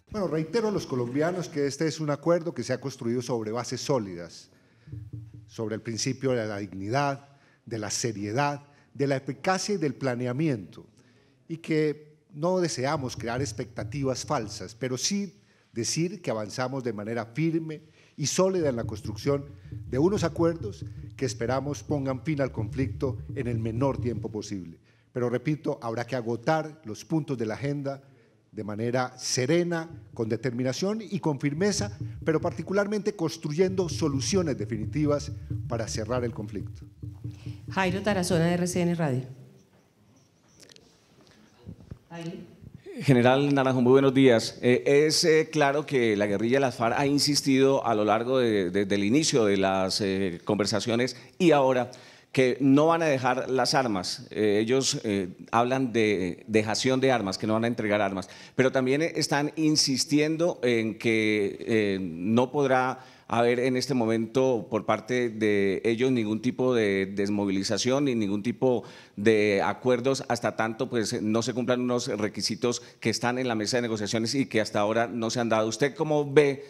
Bueno, reitero a los colombianos que este es un acuerdo que se ha construido sobre bases sólidas, sobre el principio de la dignidad, de la seriedad, de la eficacia y del planeamiento, y que no deseamos crear expectativas falsas, pero sí decir que avanzamos de manera firme y sólida en la construcción de unos acuerdos que esperamos pongan fin al conflicto en el menor tiempo posible. Pero repito, habrá que agotar los puntos de la agenda de manera serena, con determinación y con firmeza, pero particularmente construyendo soluciones definitivas para cerrar el conflicto. Jairo Tarazona, de RCN Radio. General Naranjo, muy buenos días. Es claro que la guerrilla de las FARC ha insistido a lo largo del inicio de las conversaciones y ahora que no van a dejar las armas. Ellos hablan de dejación de armas, que no van a entregar armas, pero también están insistiendo en que no podrá haber en este momento por parte de ellos ningún tipo de desmovilización ni ningún tipo de acuerdos hasta tanto pues no se cumplan unos requisitos que están en la mesa de negociaciones y que hasta ahora no se han dado. ¿Usted cómo ve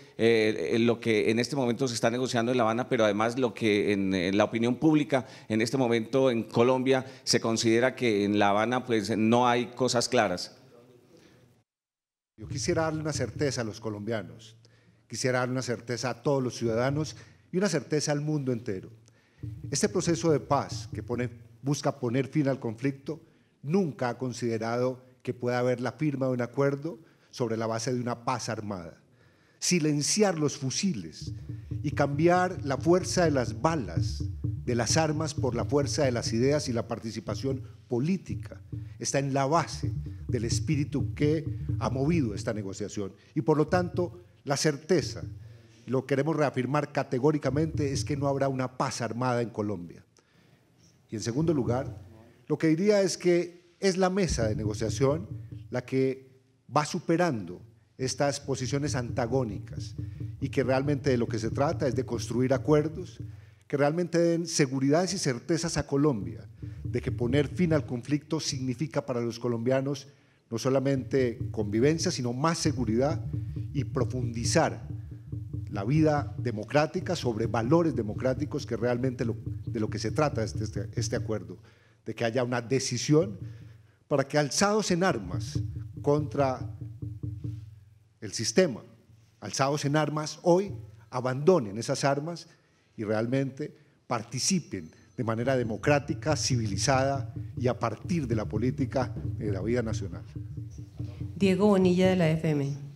lo que en este momento se está negociando en La Habana, pero además lo que en la opinión pública en este momento en Colombia se considera que en La Habana pues no hay cosas claras? Yo quisiera darle una certeza a los colombianos. Quisiera dar una certeza a todos los ciudadanos y una certeza al mundo entero. Este proceso de paz que busca poner fin al conflicto nunca ha considerado que pueda haber la firma de un acuerdo sobre la base de una paz armada. Silenciar los fusiles y cambiar la fuerza de las balas, de las armas, por la fuerza de las ideas y la participación política está en la base del espíritu que ha movido esta negociación. Y por lo tanto, la certeza, lo queremos reafirmar categóricamente, es que no habrá una paz armada en Colombia. Y en segundo lugar, lo que diría es que es la mesa de negociación la que va superando estas posiciones antagónicas y que realmente de lo que se trata es de construir acuerdos que realmente den seguridades y certezas a Colombia, de que poner fin al conflicto significa para los colombianos no solamente convivencia, sino más seguridad y profundizar la vida democrática sobre valores democráticos, que realmente de lo que se trata este acuerdo, de que haya una decisión para que alzados en armas contra el sistema, alzados en armas hoy, abandonen esas armas y realmente participen de manera democrática, civilizada y a partir de la política de la vida nacional. Diego Bonilla, de la FM.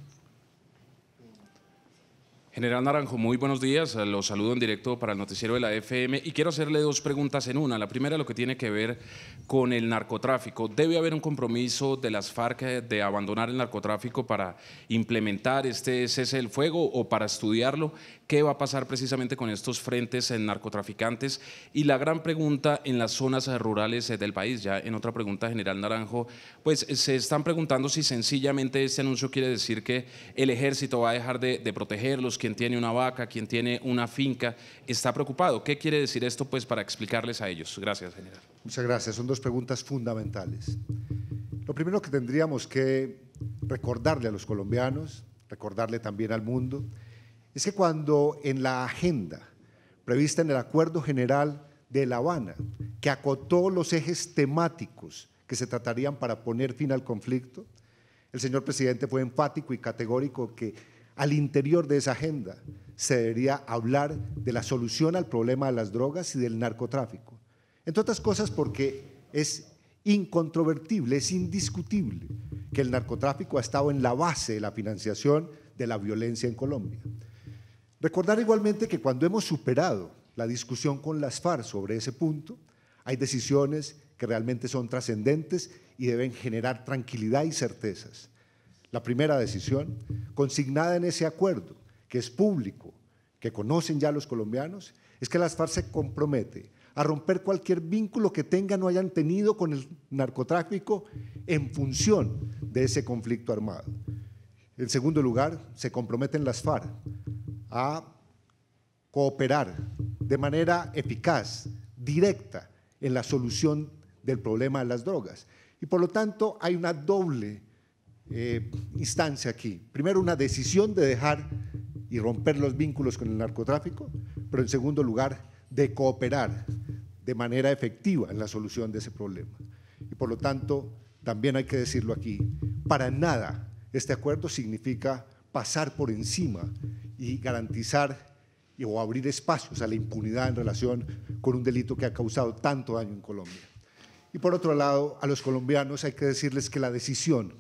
General Naranjo, muy buenos días. Los saludo en directo para el noticiero de la FM y quiero hacerle dos preguntas en una. La primera, lo que tiene que ver con el narcotráfico. ¿Debe haber un compromiso de las FARC de abandonar el narcotráfico para implementar este cese del fuego o para estudiarlo? ¿Qué va a pasar precisamente con estos frentes en narcotraficantes? Y la gran pregunta en las zonas rurales del país, ya en otra pregunta, General Naranjo, pues se están preguntando si sencillamente este anuncio quiere decir que el ejército va a dejar de protegerlos. Quien tiene una vaca, quien tiene una finca, está preocupado. ¿Qué quiere decir esto pues para explicarles a ellos? Gracias, general. Muchas gracias. Son dos preguntas fundamentales. Lo primero que tendríamos que recordarle a los colombianos, recordarle también al mundo, es que cuando en la agenda prevista en el Acuerdo General de La Habana, que acotó los ejes temáticos que se tratarían para poner fin al conflicto, el señor presidente fue enfático y categórico que al interior de esa agenda se debería hablar de la solución al problema de las drogas y del narcotráfico. Entre otras cosas porque es incontrovertible, es indiscutible que el narcotráfico ha estado en la base de la financiación de la violencia en Colombia. Recordar igualmente que cuando hemos superado la discusión con las FARC sobre ese punto, hay decisiones que realmente son trascendentes y deben generar tranquilidad y certezas. La primera decisión, consignada en ese acuerdo, que es público, que conocen ya los colombianos, es que las FARC se compromete a romper cualquier vínculo que tengan o hayan tenido con el narcotráfico en función de ese conflicto armado. En segundo lugar, se comprometen las FARC a cooperar de manera eficaz, directa en la solución del problema de las drogas. Y por lo tanto hay una doble instancia aquí. Primero, una decisión de dejar y romper los vínculos con el narcotráfico, pero en segundo lugar, de cooperar de manera efectiva en la solución de ese problema. Y por lo tanto, también hay que decirlo aquí, para nada este acuerdo significa pasar por encima y garantizar o abrir espacios a la impunidad en relación con un delito que ha causado tanto daño en Colombia. Y por otro lado, a los colombianos hay que decirles que la decisión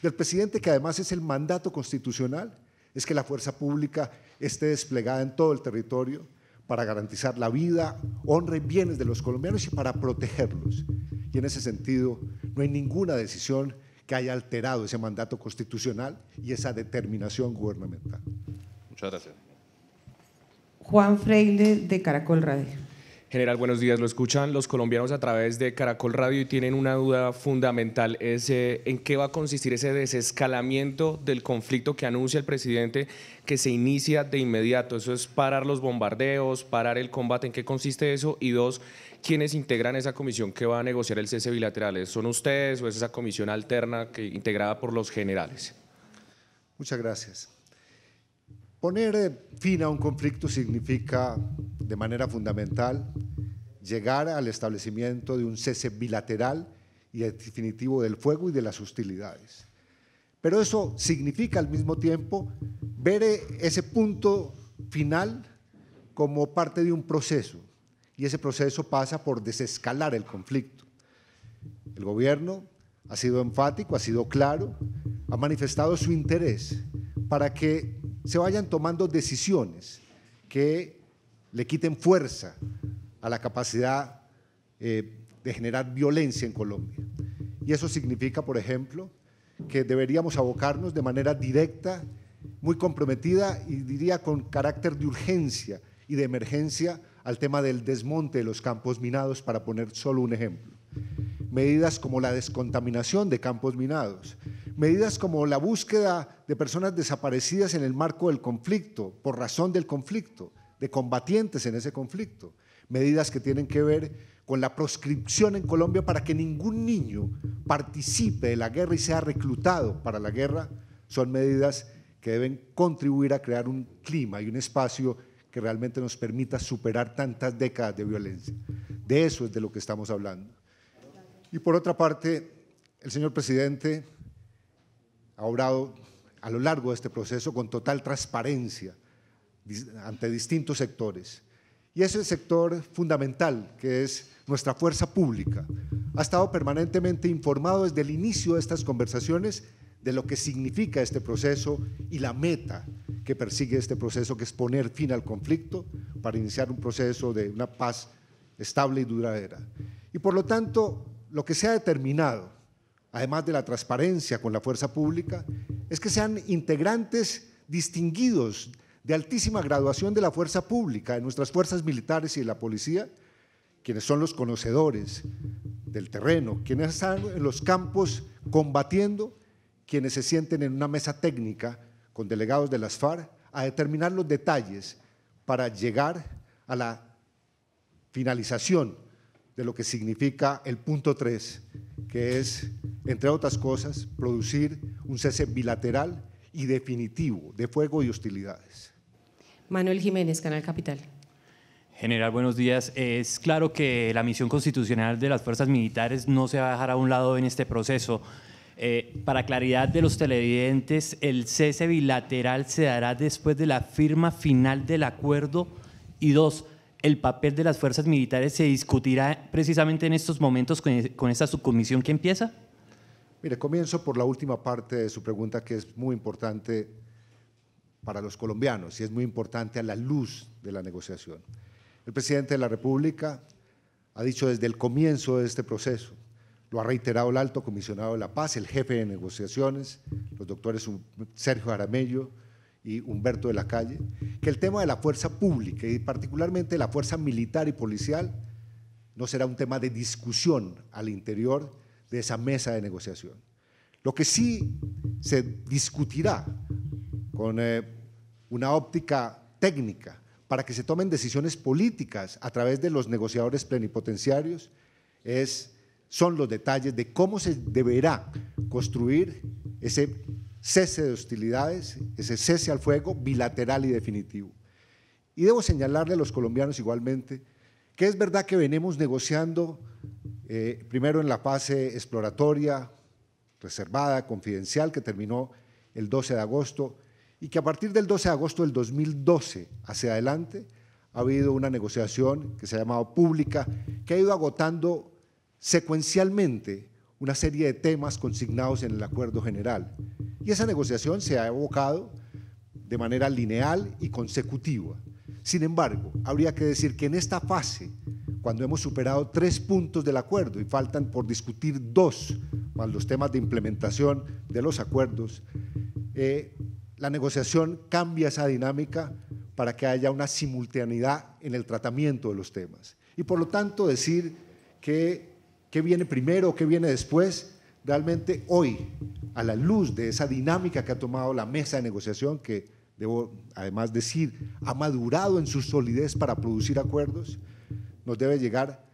del presidente, que además es el mandato constitucional, es que la fuerza pública esté desplegada en todo el territorio para garantizar la vida, honra y bienes de los colombianos y para protegerlos. Y en ese sentido, no hay ninguna decisión que haya alterado ese mandato constitucional y esa determinación gubernamental. Muchas gracias. Juan Freire, de Caracol Radio. General, buenos días. Lo escuchan los colombianos a través de Caracol Radio y tienen una duda fundamental. Es ¿en qué va a consistir ese desescalamiento del conflicto que anuncia el presidente que se inicia de inmediato? ¿Eso es parar los bombardeos, parar el combate? ¿En qué consiste eso? Y dos, ¿quiénes integran esa comisión que va a negociar el cese bilateral? ¿Son ustedes o es esa comisión alterna integrada por los generales? Muchas gracias. Poner fin a un conflicto significa, de manera fundamental, llegar al establecimiento de un cese bilateral y definitivo del fuego y de las hostilidades. Pero eso significa al mismo tiempo ver ese punto final como parte de un proceso, y ese proceso pasa por desescalar el conflicto. El gobierno ha sido enfático, ha sido claro, ha manifestado su interés para que se vayan tomando decisiones que le quiten fuerza a la capacidad de generar violencia en Colombia. Y eso significa, por ejemplo, que deberíamos abocarnos de manera directa, muy comprometida y diría con carácter de urgencia y de emergencia al tema del desmonte de los campos minados, para poner solo un ejemplo. Medidas como la descontaminación de campos minados, medidas como la búsqueda de personas desaparecidas en el marco del conflicto, por razón del conflicto, de combatientes en ese conflicto, medidas que tienen que ver con la proscripción en Colombia para que ningún niño participe de la guerra y sea reclutado para la guerra, son medidas que deben contribuir a crear un clima y un espacio que realmente nos permita superar tantas décadas de violencia. De eso es de lo que estamos hablando. Y por otra parte, el señor presidente ha obrado a lo largo de este proceso con total transparencia ante distintos sectores. Y ese sector fundamental, que es nuestra fuerza pública, ha estado permanentemente informado desde el inicio de estas conversaciones de lo que significa este proceso y la meta que persigue este proceso, que es poner fin al conflicto para iniciar un proceso de una paz estable y duradera. Y por lo tanto, lo que se ha determinado, además de la transparencia con la fuerza pública, es que sean integrantes distinguidos de altísima graduación de la fuerza pública, de nuestras fuerzas militares y de la policía, quienes son los conocedores del terreno, quienes están en los campos combatiendo, quienes se sienten en una mesa técnica con delegados de las FARC a determinar los detalles para llegar a la finalización de lo que significa el punto 3, que es, entre otras cosas, producir un cese bilateral y definitivo de fuego y hostilidades. Manuel Jiménez, Canal Capital. General, buenos días. Es claro que la misión constitucional de las fuerzas militares no se va a dejar a un lado en este proceso. Para claridad de los televidentes, ¿el cese bilateral se dará después de la firma final del acuerdo? Y dos, ¿el papel de las fuerzas militares se discutirá precisamente en estos momentos con esta subcomisión que empieza? Mire, comienzo por la última parte de su pregunta, que es muy importante para los colombianos y es muy importante a la luz de la negociación. El presidente de la República ha dicho desde el comienzo de este proceso, lo ha reiterado el alto comisionado de la paz, el jefe de negociaciones, los doctores Sergio Jaramillo y Humberto de la Calle, que el tema de la fuerza pública y particularmente la fuerza militar y policial no será un tema de discusión al interior de esa mesa de negociación. Lo que sí se discutirá con una óptica técnica para que se tomen decisiones políticas a través de los negociadores plenipotenciarios son los detalles de cómo se deberá construir ese cese de hostilidades, ese cese al fuego bilateral y definitivo. Y debo señalarle a los colombianos igualmente que es verdad que venimos negociando primero en la fase exploratoria, reservada, confidencial, que terminó el 12 de agosto, y que a partir del 12 de agosto del 2012 hacia adelante ha habido una negociación que se ha llamado pública, que ha ido agotando secuencialmente una serie de temas consignados en el acuerdo general. Y esa negociación se ha abocado de manera lineal y consecutiva. Sin embargo, habría que decir que en esta fase, cuando hemos superado 3 puntos del acuerdo y faltan por discutir 2 para los temas de implementación de los acuerdos, la negociación cambia esa dinámica para que haya una simultaneidad en el tratamiento de los temas. Y por lo tanto decir que qué viene primero o qué viene después, realmente hoy, a la luz de esa dinámica que ha tomado la mesa de negociación, que debo además decir, ha madurado en su solidez para producir acuerdos, nos debe llegar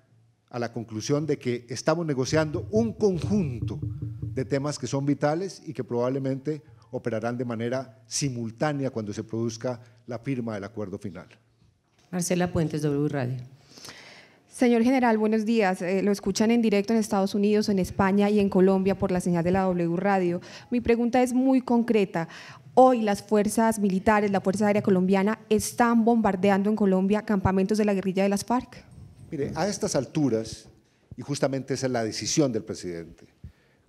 a la conclusión de que estamos negociando un conjunto de temas que son vitales y que probablemente operarán de manera simultánea cuando se produzca la firma del acuerdo final. Marcela Puentes, W Radio. Señor general, buenos días. Lo escuchan en directo en Estados Unidos, en España y en Colombia por la señal de la W Radio. Mi pregunta es muy concreta. Hoy las fuerzas militares, la Fuerza Aérea Colombiana, ¿están bombardeando en Colombia campamentos de la guerrilla de las FARC? Mire, a estas alturas, y justamente esa es la decisión del presidente,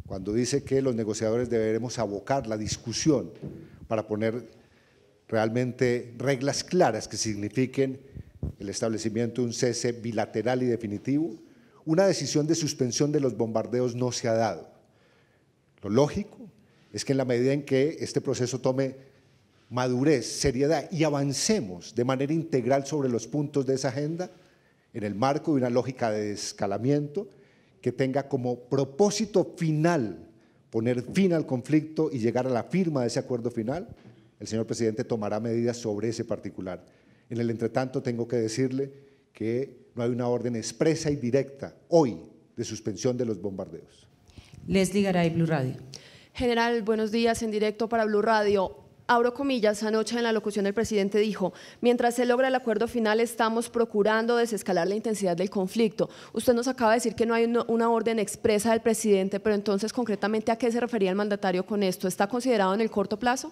cuando dice que los negociadores deberemos abocar la discusión para poner realmente reglas claras que signifiquen el establecimiento de un cese bilateral y definitivo, una decisión de suspensión de los bombardeos no se ha dado. Lo lógico es que en la medida en que este proceso tome madurez, seriedad y avancemos de manera integral sobre los puntos de esa agenda, en el marco de una lógica de desescalamiento que tenga como propósito final poner fin al conflicto y llegar a la firma de ese acuerdo final, el señor presidente tomará medidas sobre ese particular. En el entretanto, tengo que decirle que no hay una orden expresa y directa hoy de suspensión de los bombardeos. Leslie Garay, Blue Radio. General, buenos días, en directo para Blue Radio. Abro comillas, anoche en la locución el presidente dijo: mientras se logra el acuerdo final estamos procurando desescalar la intensidad del conflicto. Usted nos acaba de decir que no hay una orden expresa del presidente, pero entonces concretamente ¿a qué se refería el mandatario con esto? ¿Está considerado en el corto plazo?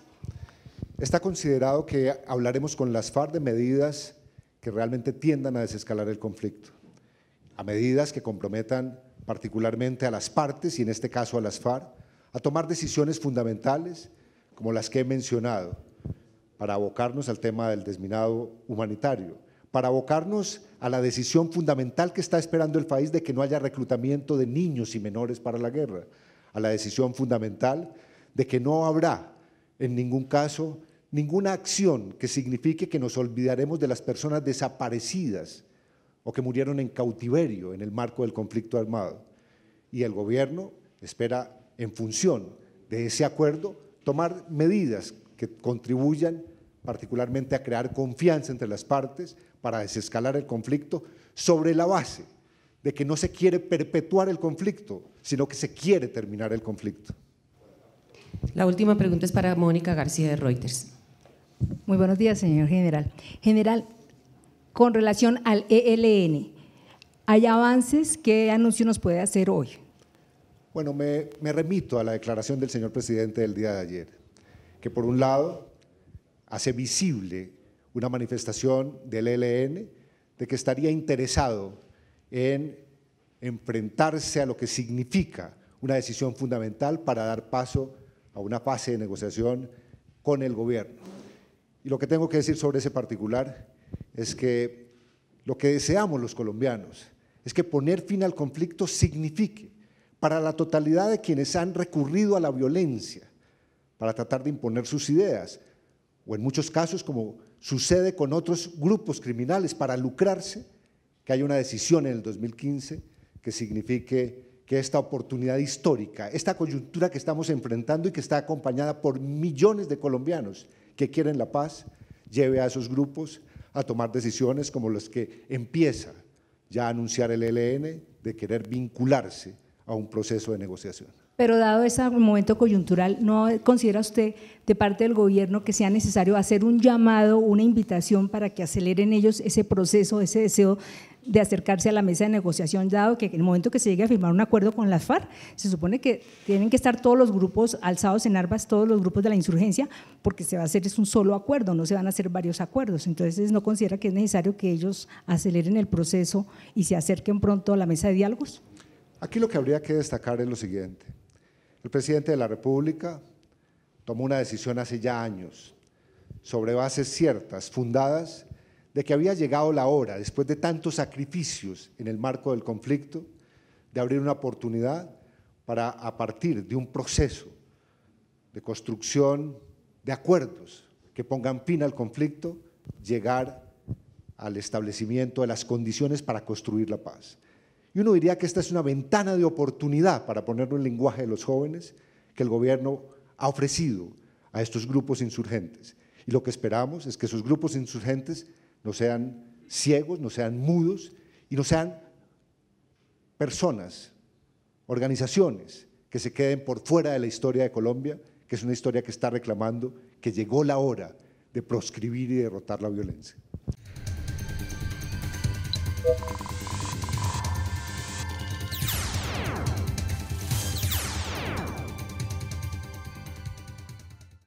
Está considerado que hablaremos con las FARC de medidas que realmente tiendan a desescalar el conflicto, a medidas que comprometan particularmente a las partes, y en este caso a las FARC, a tomar decisiones fundamentales como las que he mencionado, para abocarnos al tema del desminado humanitario, para abocarnos a la decisión fundamental que está esperando el país de que no haya reclutamiento de niños y menores para la guerra, a la decisión fundamental de que no habrá en ningún caso ninguna acción que signifique que nos olvidaremos de las personas desaparecidas o que murieron en cautiverio en el marco del conflicto armado. Y el gobierno espera, en función de ese acuerdo, tomar medidas que contribuyan particularmente a crear confianza entre las partes para desescalar el conflicto sobre la base de que no se quiere perpetuar el conflicto, sino que se quiere terminar el conflicto. La última pregunta es para Mónica García de Reuters. Muy buenos días, señor general. General, con relación al ELN, ¿hay avances? ¿Qué anuncio nos puede hacer hoy? Bueno, me remito a la declaración del señor presidente del día de ayer, que por un lado hace visible una manifestación del ELN de que estaría interesado en enfrentarse a lo que significa una decisión fundamental para dar paso a una fase de negociación con el gobierno. Y lo que tengo que decir sobre ese particular es que lo que deseamos los colombianos es que poner fin al conflicto signifique para la totalidad de quienes han recurrido a la violencia para tratar de imponer sus ideas, o en muchos casos, como sucede con otros grupos criminales, para lucrarse, que haya una decisión en el 2015 que signifique que esta oportunidad histórica, esta coyuntura que estamos enfrentando y que está acompañada por millones de colombianos que quieren la paz, lleve a esos grupos a tomar decisiones como las que empieza ya a anunciar el ELN de querer vincularse a un proceso de negociación. Pero dado ese momento coyuntural, ¿no considera usted de parte del gobierno que sea necesario hacer un llamado, una invitación para que aceleren ellos ese proceso, ese deseo de acercarse a la mesa de negociación, dado que en el momento que se llegue a firmar un acuerdo con las FARC, se supone que tienen que estar todos los grupos alzados en armas, todos los grupos de la insurgencia, porque se va a hacer es un solo acuerdo, no se van a hacer varios acuerdos? Entonces, ¿no considera que es necesario que ellos aceleren el proceso y se acerquen pronto a la mesa de diálogos? Aquí lo que habría que destacar es lo siguiente. El presidente de la República tomó una decisión hace ya años, sobre bases ciertas, fundadas, de que había llegado la hora, después de tantos sacrificios en el marco del conflicto, de abrir una oportunidad para, a partir de un proceso de construcción de acuerdos que pongan fin al conflicto, llegar al establecimiento de las condiciones para construir la paz. Y uno diría que esta es una ventana de oportunidad, para ponerlo en lenguaje de los jóvenes, que el gobierno ha ofrecido a estos grupos insurgentes. Y lo que esperamos es que esos grupos insurgentes no sean ciegos, no sean mudos y no sean personas, organizaciones que se queden por fuera de la historia de Colombia, que es una historia que está reclamando que llegó la hora de proscribir y derrotar la violencia.